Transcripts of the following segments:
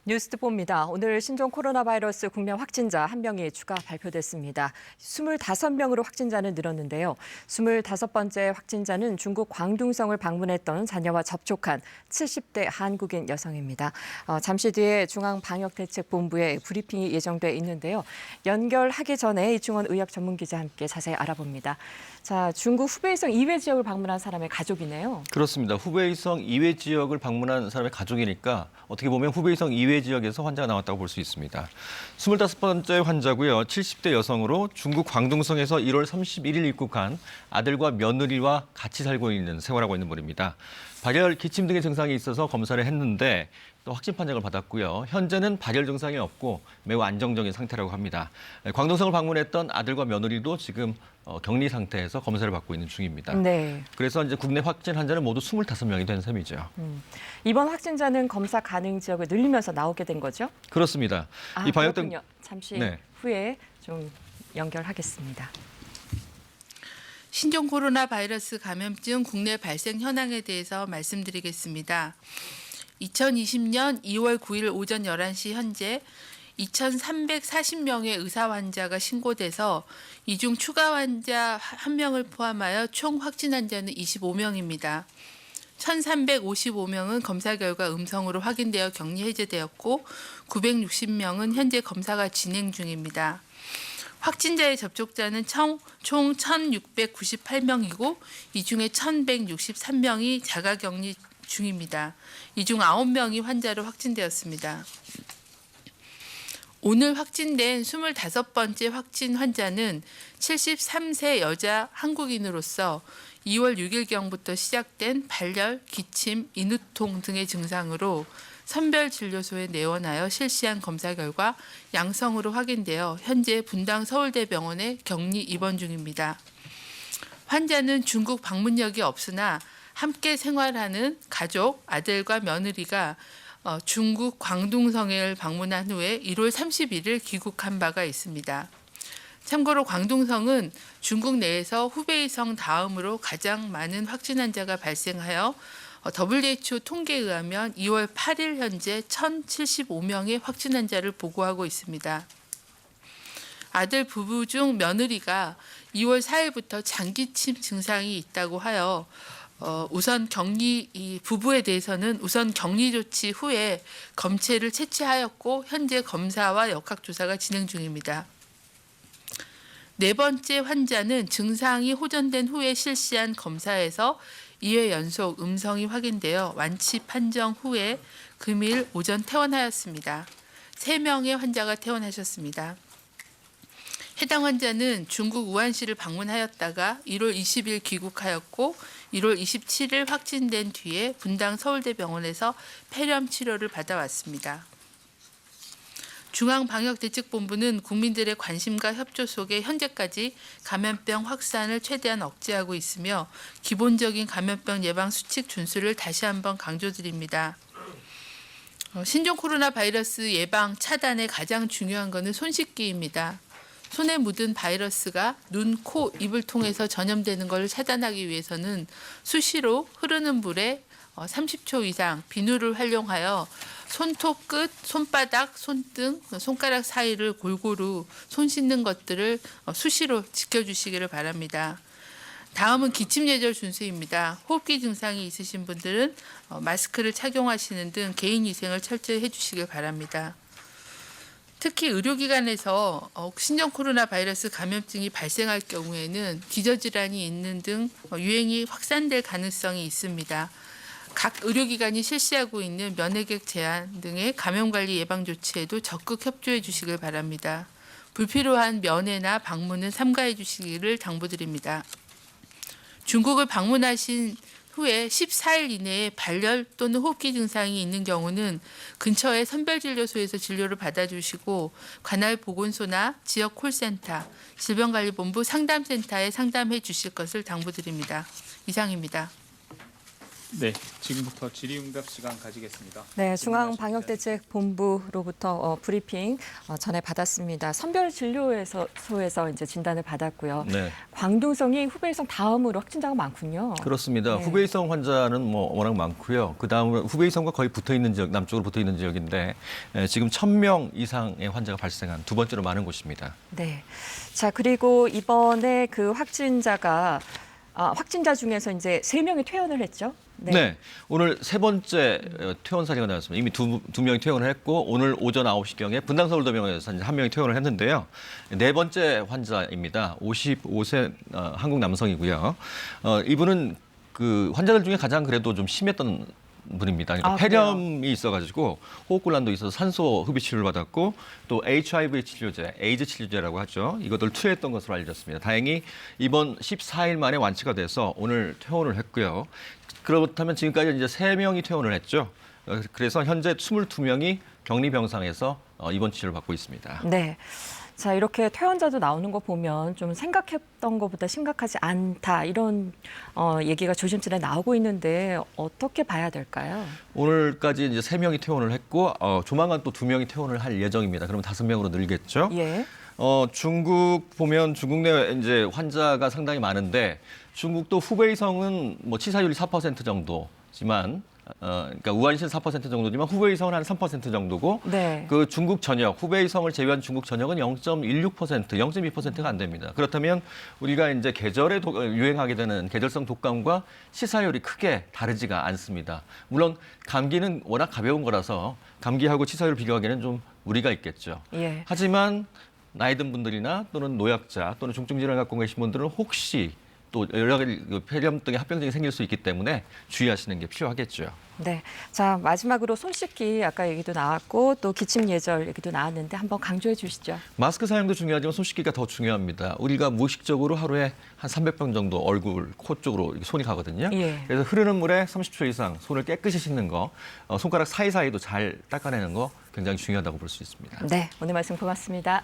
뉴스톱입니다. 오늘 신종 코로나 바이러스 국내 확진자 1명이 추가 발표됐습니다. 25명으로 확진자는 늘었는데요. 25번째 확진자는 중국 광둥성을 방문했던 자녀와 접촉한 70대 한국인 여성입니다. 잠시 뒤에 중앙방역대책본부에 브리핑이 예정돼 있는데요. 연결하기 전에 이충원 의학 전문기자와 함께 자세히 알아봅니다. 자, 중국 후베이성 이외 지역을 방문한 사람의 가족이네요. 그렇습니다. 후베이성 이외 지역을 방문한 사람의 가족이니까 어떻게 보면 후베이성 이외 지역에서 환자가 나왔다고 볼 수 있습니다. 25번째 환자고요. 70대 여성으로 중국 광둥성에서 1월 31일 입국한 아들과 며느리와 같이 살고 있는 생활하고 있는 분입니다. 발열, 기침 등의 증상이 있어서 검사를 했는데 또 확진 판정을 받았고요. 현재는 발열 증상이 없고 매우 안정적인 상태라고 합니다. 광둥성을 방문했던 아들과 며느리도 지금 격리 상태에서 검사를 받고 있는 중입니다. 네. 그래서 이제 국내 확진 환자는 모두 25명이 된 셈이죠. 이번 확진자는 검사 가능 지역을 늘리면서 나오게 된 거죠? 그렇습니다. 이 방역등 그렇군요. 잠시 네. 후에 좀 연결하겠습니다. 신종 코로나 바이러스 감염증 국내 발생 현황에 대해서 말씀드리겠습니다. 2020년 2월 9일 오전 11시 현재 2,340명의 의사 환자가 신고돼서 이 중 추가 환자 1명을 포함하여 총 확진 환자는 25명입니다. 1,355명은 검사 결과 음성으로 확인되어 격리 해제되었고 960명은 현재 검사가 진행 중입니다. 확진자의 접촉자는 총 1,698명이고 이 중에 1,163명이 자가격리 중입니다. 이 중 9명이 환자로 확진되었습니다. 오늘 확진된 25번째 확진 환자는 73세 여자 한국인으로서 2월 6일경부터 시작된 발열, 기침, 인후통 등의 증상으로 선별진료소에 내원하여 실시한 검사 결과 양성으로 확인되어 현재 분당 서울대병원에 격리 입원 중입니다. 환자는 중국 방문력이 없으나 함께 생활하는 가족, 아들과 며느리가 중국 광둥성을 방문한 후에 1월 31일 귀국한 바가 있습니다. 참고로 광둥성은 중국 내에서 후베이성 다음으로 가장 많은 확진 환자가 발생하여 WHO 통계에 의하면 2월 8일 현재 1,075명의 확진 환자를 보고하고 있습니다. 아들 부부 중 며느리가 2월 4일부터 장기침 증상이 있다고 하여 우선 이 부부에 대해서는 우선 격리 조치 후에 검체를 채취하였고 현재 검사와 역학조사가 진행 중입니다. 네 번째 환자는 증상이 호전된 후에 실시한 검사에서 2회 연속 음성이 확인되어 완치 판정 후에 금일 오전 퇴원하였습니다. 3명의 환자가 퇴원하셨습니다. 해당 환자는 중국 우한시를 방문하였다가 1월 20일 귀국하였고 1월 27일 확진된 뒤에 분당 서울대병원에서 폐렴 치료를 받아왔습니다. 중앙방역대책본부는 국민들의 관심과 협조 속에 현재까지 감염병 확산을 최대한 억제하고 있으며 기본적인 감염병 예방 수칙 준수를 다시 한번 강조드립니다. 신종 코로나 바이러스 예방 차단의 가장 중요한 것은 손 씻기입니다. 손에 묻은 바이러스가 눈, 코, 입을 통해서 전염되는 것을 차단하기 위해서는 수시로 흐르는 물에 30초 이상 비누를 활용하여 손톱 끝, 손바닥, 손등, 손가락 사이를 골고루 손 씻는 것들을 수시로 지켜주시기를 바랍니다. 다음은 기침 예절 준수입니다. 호흡기 증상이 있으신 분들은 마스크를 착용하시는 등 개인위생을 철저히 해주시길 바랍니다. 특히 의료기관에서 신종 코로나 바이러스 감염증이 발생할 경우에는 기저질환이 있는 등 유행이 확산될 가능성이 있습니다. 각 의료기관이 실시하고 있는 면회객 제한 등의 감염관리 예방 조치에도 적극 협조해 주시길 바랍니다. 불필요한 면회나 방문은 삼가해 주시기를 당부드립니다. 중국을 방문하신 후에 14일 이내에 발열 또는 호흡기 증상이 있는 경우는 근처의 선별진료소에서 진료를 받아주시고 관할 보건소나 지역 콜센터, 질병관리본부 상담센터에 상담해 주실 것을 당부드립니다. 이상입니다. 네, 지금부터 질의응답 시간 가지겠습니다. 네, 중앙방역대책본부로부터 브리핑 전해 받았습니다. 선별진료소에서 이제 진단을 받았고요. 네. 광둥성이 후베이성 다음으로 확진자가 많군요. 그렇습니다. 네. 후베이성 환자는 뭐 워낙 많고요. 그 다음으로 후베이성과 거의 붙어 있는 지역, 남쪽으로 붙어 있는 지역인데 지금 1,000명 이상의 환자가 발생한 두 번째로 많은 곳입니다. 네. 자, 그리고 이번에 그 확진자 중에서 이제 3명이 퇴원을 했죠. 네. 오늘 세 번째 퇴원 사례가 나왔습니다. 이미 두 명이 퇴원을 했고 오늘 오전 9시경에 분당서울대병원에서 이제 한 명이 퇴원을 했는데요. 네 번째 환자입니다. 55세 한국 남성이고요. 이분은 그 환자들 중에 가장 그래도 좀 심했던 분입니다. 그러니까 폐렴이 있어가지고 호흡곤란도 있어서 산소 흡입 치료를 받았고 또 HIV 치료제, 에이즈 치료제라고 하죠. 이것들 투여했던 것으로 알려졌습니다. 다행히 이번 14일 만에 완치가 돼서 오늘 퇴원을 했고요. 그렇다면 지금까지 이제 3명이 퇴원을 했죠. 그래서 현재 22명이 격리병상에서 입원 치료를 받고 있습니다. 네. 자, 이렇게 퇴원자도 나오는 거 보면 좀 생각했던 것보다 심각하지 않다 이런 얘기가 조심스레 나오고 있는데 어떻게 봐야 될까요? 오늘까지 이제 3명이 퇴원을 했고 조만간 또 2명이 퇴원을 할 예정입니다. 그러면 5명으로 늘겠죠. 예. 중국 보면 중국 내 이제 환자가 상당히 많은데 중국도 후베이성은 뭐 치사율이 4% 정도지만 그러니까 우한신 4% 정도지만 후베이성은 한 3% 정도고 네. 그 중국 전역 후베이성을 제외한 중국 전역은 0.16%, 0.2%가 안 됩니다. 그렇다면 우리가 이제 계절에 유행하게 되는 계절성 독감과 치사율이 크게 다르지가 않습니다. 물론 감기는 워낙 가벼운 거라서 감기하고 치사율을 비교하기에는 좀 무리가 있겠죠. 예. 하지만 나이 든 분들이나 또는 노약자 또는 중증 질환을 갖고 계신 분들은 혹시 또 여러 가지 폐렴 등의 합병증이 생길 수 있기 때문에 주의하시는 게 필요하겠죠. 네. 자, 마지막으로 손 씻기 아까 얘기도 나왔고 또 기침 예절 얘기도 나왔는데 한번 강조해 주시죠. 마스크 사용도 중요하지만 손 씻기가 더 중요합니다. 우리가 무의식적으로 하루에 한 300번 정도 얼굴, 코 쪽으로 손이 가거든요. 예. 그래서 흐르는 물에 30초 이상 손을 깨끗이 씻는 거, 손가락 사이사이도 잘 닦아내는 거 굉장히 중요하다고 볼 수 있습니다. 네, 오늘 말씀 고맙습니다.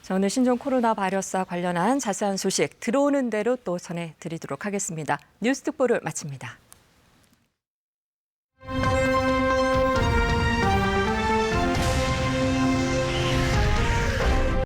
자, 오늘 신종 코로나 바이러스와 관련한 자세한 소식 들어오는 대로 또 전해드리도록 하겠습니다. 뉴스 특보를 마칩니다.